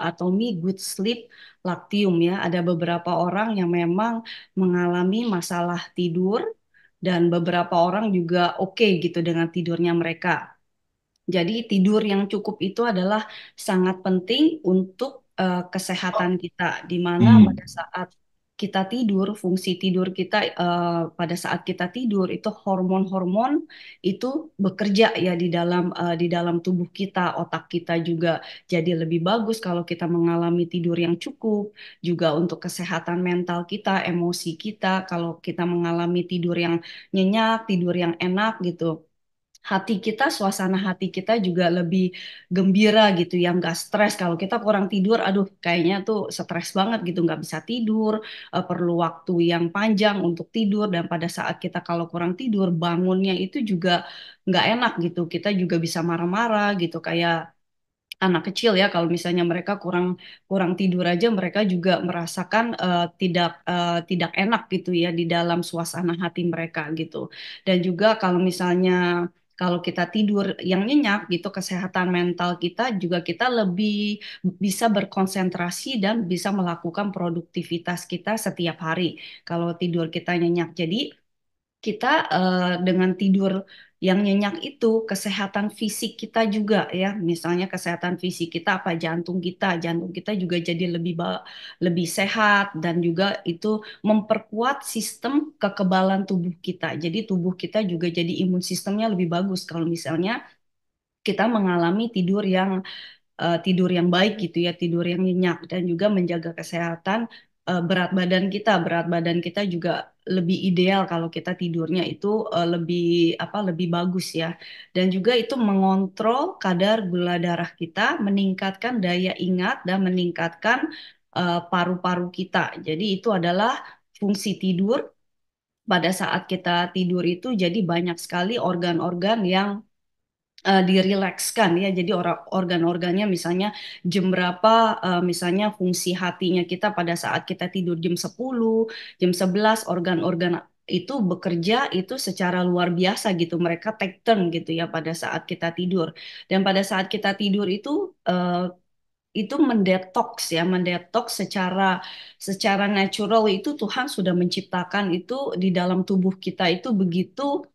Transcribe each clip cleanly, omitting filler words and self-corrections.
atau good sleep lactium ya. Ada beberapa orang yang memang mengalami masalah tidur dan beberapa orang juga oke gitu dengan tidurnya mereka. Jadi tidur yang cukup itu adalah sangat penting untuk kesehatan kita, di mana pada Hmm. saat kita tidur, fungsi tidur kita pada saat kita tidur itu hormon-hormon itu bekerja ya di dalam tubuh kita, otak kita juga jadi lebih bagus kalau kita mengalami tidur yang cukup, juga untuk kesehatan mental kita, emosi kita, kalau kita mengalami tidur yang nyenyak, tidur yang enak gitu hati kita, suasana hati kita juga lebih gembira gitu, yang nggak stres. Kalau kita kurang tidur, aduh kayaknya tuh stres banget gitu, nggak bisa tidur, perlu waktu yang panjang untuk tidur, dan pada saat kita kalau kurang tidur, bangunnya itu juga nggak enak gitu. Kita juga bisa marah-marah gitu, kayak anak kecil ya kalau misalnya mereka kurang kurang tidur aja mereka juga merasakan tidak enak gitu ya di dalam suasana hati mereka gitu. Dan juga kalau misalnya kalau kita tidur yang nyenyak gitu kesehatan mental kita juga kita lebih bisa berkonsentrasi dan bisa melakukan produktivitas kita setiap hari kalau tidur kita nyenyak. Jadi kita dengan tidur yang nyenyak itu kesehatan fisik kita juga ya misalnya kesehatan fisik kita apa jantung kita juga jadi lebih sehat dan juga itu memperkuat sistem kekebalan tubuh kita jadi tubuh kita juga jadi imun sistemnya lebih bagus kalau misalnya kita mengalami tidur yang baik gitu ya, tidur yang nyenyak dan juga menjaga kesehatan berat badan kita. Berat badan kita juga lebih ideal kalau kita tidurnya itu lebih bagus ya. Dan juga itu mengontrol kadar gula darah kita, meningkatkan daya ingat dan meningkatkan paru-paru kita. Jadi itu adalah fungsi tidur. Pada saat kita tidur itu jadi banyak sekali organ-organ yang dirilekskan ya. Jadi organ-organnya misalnya jam berapa misalnya fungsi hatinya kita pada saat kita tidur jam 11 organ-organ itu bekerja itu secara luar biasa gitu. Mereka take turn gitu ya pada saat kita tidur. Dan pada saat kita tidur itu mendetoks ya, mendetoks secara secara natural itu Tuhan sudah menciptakan itu di dalam tubuh kita itu begitu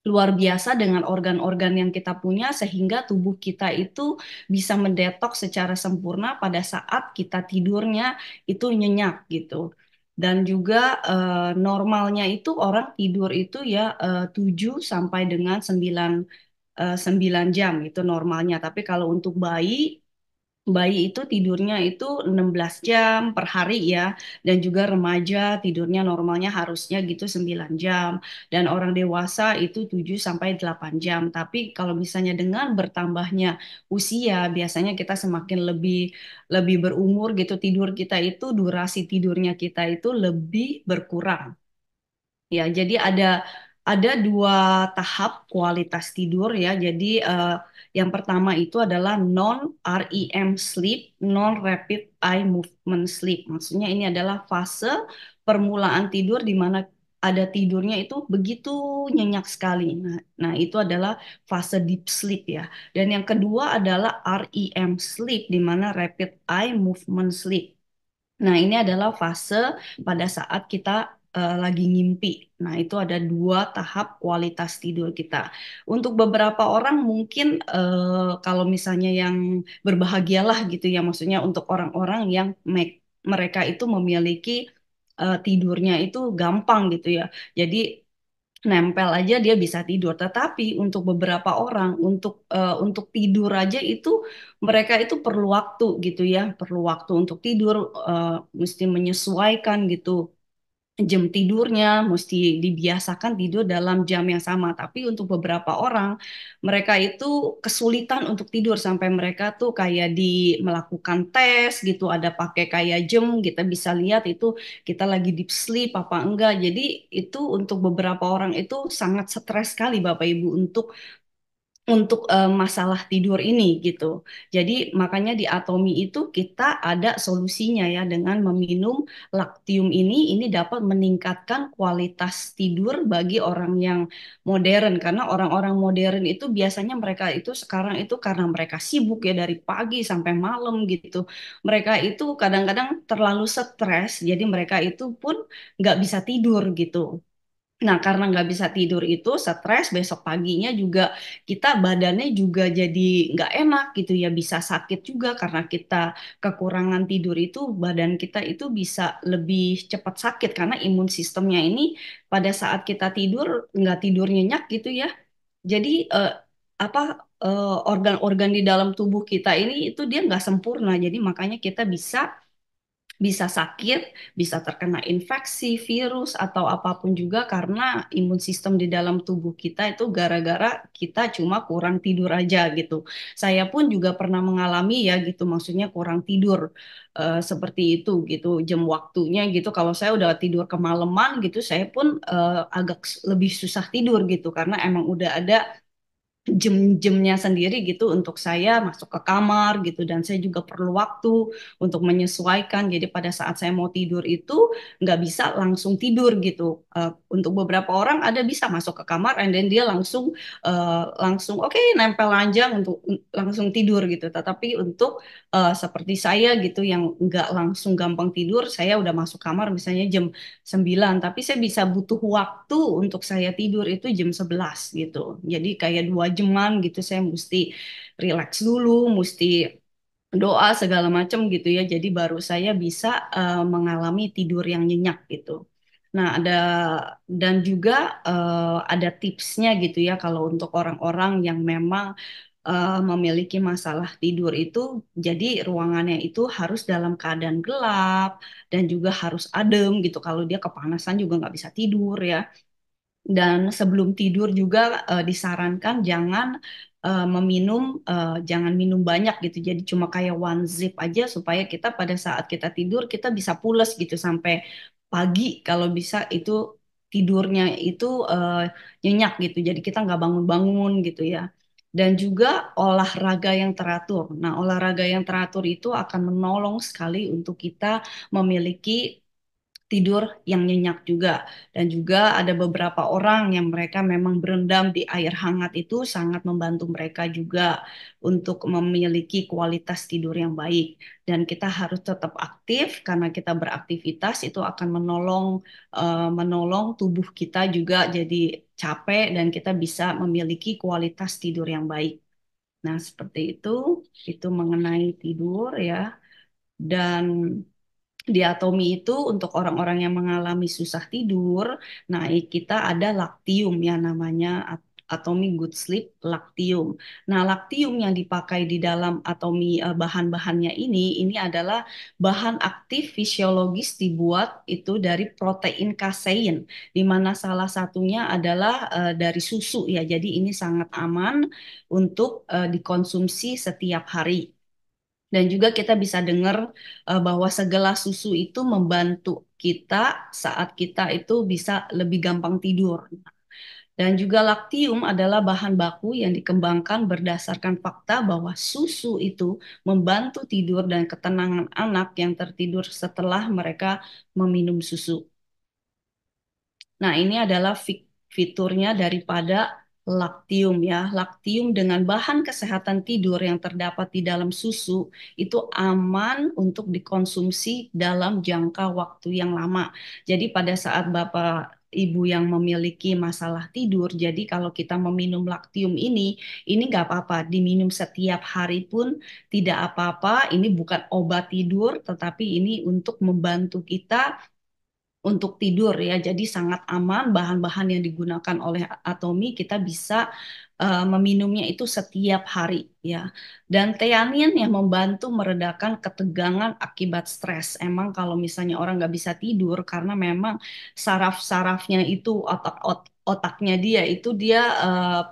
luar biasa dengan organ-organ yang kita punya sehingga tubuh kita itu bisa mendetoks secara sempurna pada saat kita tidurnya itu nyenyak gitu. Dan juga normalnya itu orang tidur itu ya 7 sampai dengan 9 jam itu normalnya. Tapi kalau untuk bayi itu tidurnya itu 16 jam per hari ya. Dan juga remaja tidurnya normalnya harusnya gitu 9 jam. Dan orang dewasa itu 7 sampai 8 jam. Tapi kalau misalnya dengan bertambahnya usia, biasanya kita semakin lebih berumur gitu, tidur kita itu, durasi tidurnya kita itu lebih berkurang. Ya, jadi ada dua tahap kualitas tidur ya. Jadi yang pertama itu adalah non REM sleep, non rapid eye movement sleep. Maksudnya ini adalah fase permulaan tidur di mana ada tidurnya itu begitu nyenyak sekali. Nah, itu adalah fase deep sleep ya. Dan yang kedua adalah REM sleep di mana rapid eye movement sleep. Nah, ini adalah fase pada saat kita lagi ngimpi. Nah, itu ada dua tahap kualitas tidur kita. Untuk beberapa orang mungkin kalau misalnya yang berbahagialah gitu ya, maksudnya untuk orang-orang yang mereka itu memiliki tidurnya itu gampang gitu ya. Jadi nempel aja dia bisa tidur. Tetapi untuk beberapa orang untuk tidur aja itu mereka itu perlu waktu gitu ya, perlu waktu untuk tidur mesti menyesuaikan gitu jam tidurnya mesti dibiasakan tidur dalam jam yang sama. Tapi untuk beberapa orang, mereka itu kesulitan untuk tidur sampai mereka tuh kayak melakukan tes gitu, ada pakai kayak jam, kita bisa lihat itu kita lagi deep sleep apa enggak. Jadi itu untuk beberapa orang itu sangat stres sekali Bapak Ibu untuk untuk masalah tidur ini gitu. Jadi makanya di Atomi itu kita ada solusinya ya dengan meminum Lactium ini dapat meningkatkan kualitas tidur bagi orang yang modern karena orang-orang modern itu biasanya mereka itu sekarang itu karena mereka sibuk ya dari pagi sampai malam gitu. Mereka itu kadang-kadang terlalu stres jadi mereka itu pun nggak bisa tidur gitu. Nah, karena nggak bisa tidur itu stres, besok paginya juga kita badannya juga jadi nggak enak gitu ya, bisa sakit juga karena kita kekurangan tidur itu badan kita itu bisa lebih cepat sakit karena imun sistemnya ini pada saat kita tidur nggak tidur nyenyak gitu ya. Jadi apa organ-organ di dalam tubuh kita ini itu dia nggak sempurna, jadi makanya kita bisa bisa sakit, bisa terkena infeksi, virus, atau apapun juga karena imun sistem di dalam tubuh kita itu gara-gara kita cuma kurang tidur aja gitu. Saya pun juga pernah mengalami ya gitu, maksudnya kurang tidur seperti itu gitu, jam waktunya gitu. Kalau saya udah tidur kemalaman gitu, saya pun agak lebih susah tidur gitu karena emang udah ada jam-jamnya sendiri gitu untuk saya masuk ke kamar gitu dan saya juga perlu waktu untuk menyesuaikan jadi pada saat saya mau tidur itu nggak bisa langsung tidur gitu. Untuk beberapa orang ada bisa masuk ke kamar and then dia langsung oke nempel aja untuk langsung tidur gitu tetapi untuk seperti saya gitu yang nggak langsung gampang tidur saya udah masuk kamar misalnya jam 9 tapi saya bisa butuh waktu untuk saya tidur itu jam 11 gitu. Jadi kayak 2 jaman gitu saya mesti relax dulu, mesti doa segala macam gitu ya. Jadi baru saya bisa mengalami tidur yang nyenyak gitu. Nah, dan juga ada tipsnya gitu ya kalau untuk orang-orang yang memang memiliki masalah tidur itu, jadi ruangannya itu harus dalam keadaan gelap dan juga harus adem gitu. Kalau dia kepanasan juga nggak bisa tidur ya. Dan sebelum tidur juga disarankan jangan minum banyak gitu. Jadi cuma kayak one sip aja supaya kita pada saat kita tidur kita bisa pules gitu sampai pagi kalau bisa itu tidurnya itu nyenyak gitu. Jadi kita nggak bangun-bangun gitu ya. Dan juga olahraga yang teratur. Nah, olahraga yang teratur itu akan menolong sekali untuk kita memiliki tidur yang nyenyak juga. Dan juga ada beberapa orang yang mereka memang berendam di air hangat itu sangat membantu mereka juga untuk memiliki kualitas tidur yang baik. Dan kita harus tetap aktif karena kita beraktivitas itu akan menolong tubuh kita juga jadi capek dan kita bisa memiliki kualitas tidur yang baik. Nah, seperti itu mengenai tidur ya. Dan diatomi itu untuk orang-orang yang mengalami susah tidur, nah kita ada laktium ya namanya atomi good sleep laktium. Nah, laktium yang dipakai di dalam atomi bahan-bahannya ini adalah bahan aktif fisiologis dibuat itu dari protein kasein, di mana salah satunya adalah dari susu ya. Jadi ini sangat aman untuk dikonsumsi setiap hari. Dan juga kita bisa dengar bahwa segelas susu itu membantu kita saat kita itu bisa lebih gampang tidur. Dan juga laktium adalah bahan baku yang dikembangkan berdasarkan fakta bahwa susu itu membantu tidur dan ketenangan anak yang tertidur setelah mereka meminum susu. Nah, ini adalah fiturnya daripada laktium ya. Laktium dengan bahan kesehatan tidur yang terdapat di dalam susu itu aman untuk dikonsumsi dalam jangka waktu yang lama. Jadi pada saat Bapak Ibu yang memiliki masalah tidur, jadi kalau kita meminum laktium ini nggak apa-apa, diminum setiap hari pun tidak apa-apa. Ini bukan obat tidur, tetapi ini untuk membantu kita untuk tidur ya. Jadi sangat aman bahan-bahan yang digunakan oleh Atomi kita bisa meminumnya itu setiap hari ya. Dan teanin yang membantu meredakan ketegangan akibat stres. Emang kalau misalnya orang nggak bisa tidur karena memang saraf-sarafnya itu otaknya dia itu dia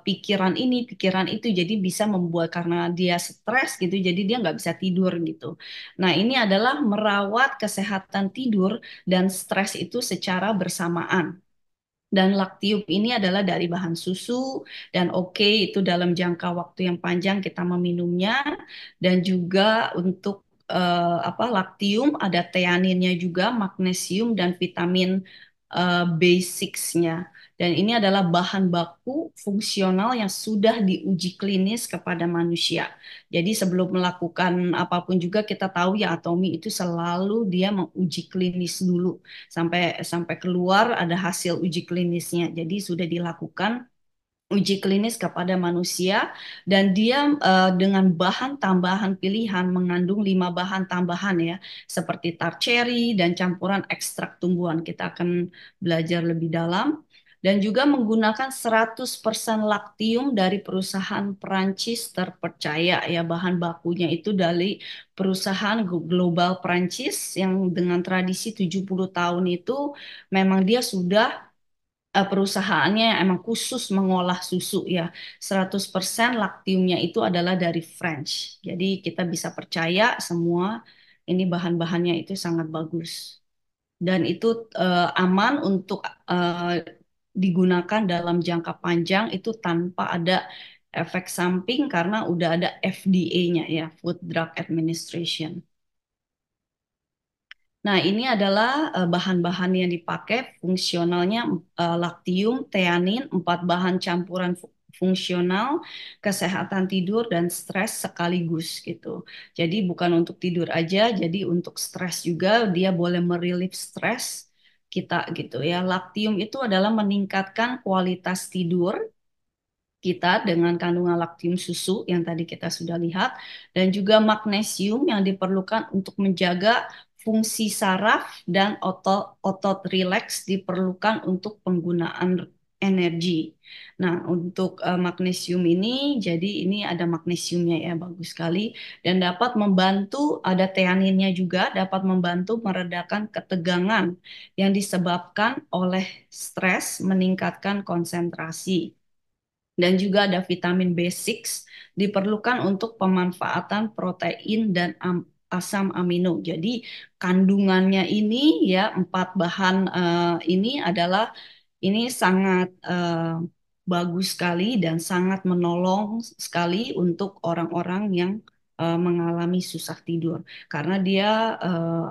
pikiran ini pikiran itu jadi bisa membuat karena dia stres gitu jadi dia nggak bisa tidur gitu. Nah, ini adalah merawat kesehatan tidur dan stres itu secara bersamaan. Dan laktium ini adalah dari bahan susu dan oke itu dalam jangka waktu yang panjang kita meminumnya dan juga untuk laktium ada teaninnya juga, magnesium dan vitamin B6-nya. Dan ini adalah bahan baku fungsional yang sudah diuji klinis kepada manusia. Jadi sebelum melakukan apapun juga kita tahu ya Atomi itu selalu dia menguji klinis dulu sampai sampai keluar ada hasil uji klinisnya. Jadi sudah dilakukan uji klinis kepada manusia dan dia dengan bahan tambahan pilihan mengandung 5 bahan tambahan ya seperti tart cherry dan campuran ekstrak tumbuhan. Kita akan belajar lebih dalam dan juga menggunakan 100% laktium dari perusahaan Perancis terpercaya ya bahan bakunya itu dari perusahaan global Perancis yang dengan tradisi 70 tahun itu memang dia sudah perusahaannya emang khusus mengolah susu ya. 100% laktiumnya itu adalah dari French. Jadi kita bisa percaya semua ini bahan-bahannya itu sangat bagus. Dan itu aman untuk digunakan dalam jangka panjang itu tanpa ada efek samping karena udah ada FDA-nya ya, Food Drug Administration. Nah, ini adalah bahan-bahan yang dipakai fungsionalnya laktium, teanin, 4 bahan campuran fungsional, kesehatan tidur dan stres sekaligus gitu. Jadi bukan untuk tidur aja, jadi untuk stres juga dia boleh merilis stres kita gitu ya. Laktium itu adalah meningkatkan kualitas tidur kita dengan kandungan laktium susu yang tadi kita sudah lihat dan juga magnesium yang diperlukan untuk menjaga fungsi saraf dan otot rileks diperlukan untuk penggunaan energi. Nah, untuk magnesium ini jadi ini ada magnesiumnya ya bagus sekali dan dapat membantu ada teaninnya juga dapat membantu meredakan ketegangan yang disebabkan oleh stres, meningkatkan konsentrasi. Dan juga ada vitamin B6 diperlukan untuk pemanfaatan protein dan asam amino. Jadi kandungannya ini ya 4 bahan ini adalah ini sangat bagus sekali dan sangat menolong sekali untuk orang-orang yang mengalami susah tidur karena dia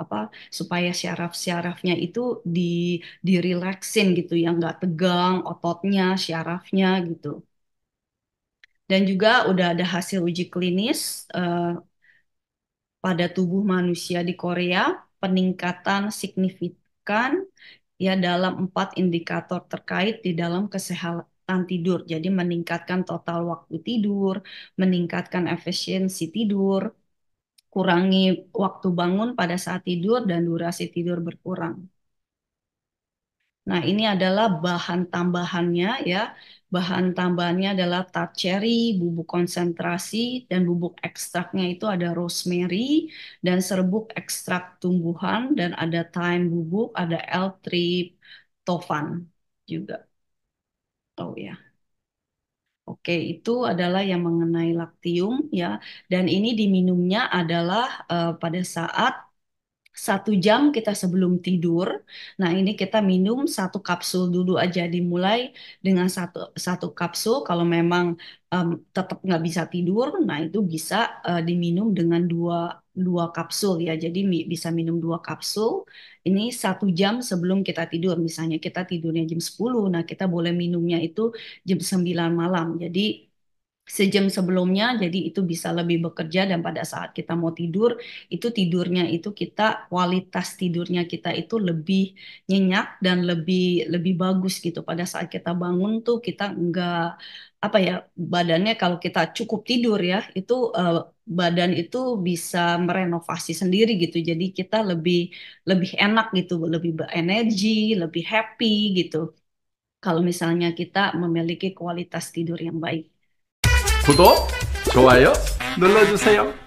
apa supaya syaraf-syarafnya itu di dirileksin gitu ya nggak tegang ototnya syarafnya gitu. Dan juga udah ada hasil uji klinis pada tubuh manusia di Korea, peningkatan signifikan ya dalam 4 indikator terkait di dalam kesehatan tidur. Jadi meningkatkan total waktu tidur, meningkatkan efisiensi tidur, kurangi waktu bangun pada saat tidur dan durasi tidur berkurang. Nah, ini adalah bahan tambahannya ya. Bahan tambahannya adalah tart cherry, bubuk konsentrasi, dan bubuk ekstraknya itu ada rosemary dan serbuk ekstrak tumbuhan dan ada thyme bubuk, ada L-tryptophan juga. Oh ya. Oke, itu adalah yang mengenai laktium ya. Dan ini diminumnya adalah pada saat 1 jam kita sebelum tidur. Nah, ini kita minum 1 kapsul dulu aja. Dimulai dengan satu satu kapsul. Kalau memang tetap nggak bisa tidur, nah itu bisa diminum dengan dua kapsul ya. Jadi bisa minum 2 kapsul. Ini 1 jam sebelum kita tidur. Misalnya kita tidurnya jam 10, nah kita boleh minumnya itu jam 9 malam. Jadi sejam sebelumnya, jadi itu bisa lebih bekerja dan pada saat kita mau tidur, itu tidurnya itu kita kualitas tidurnya kita itu lebih nyenyak dan lebih lebih bagus gitu. Pada saat kita bangun tuh kita enggak apa ya badannya kalau kita cukup tidur ya itu badan itu bisa merenovasi sendiri gitu. Jadi kita lebih lebih enak gitu, lebih berenergi, lebih happy gitu. Kalau misalnya kita memiliki kualitas tidur yang baik. 구독, 좋아요 눌러주세요.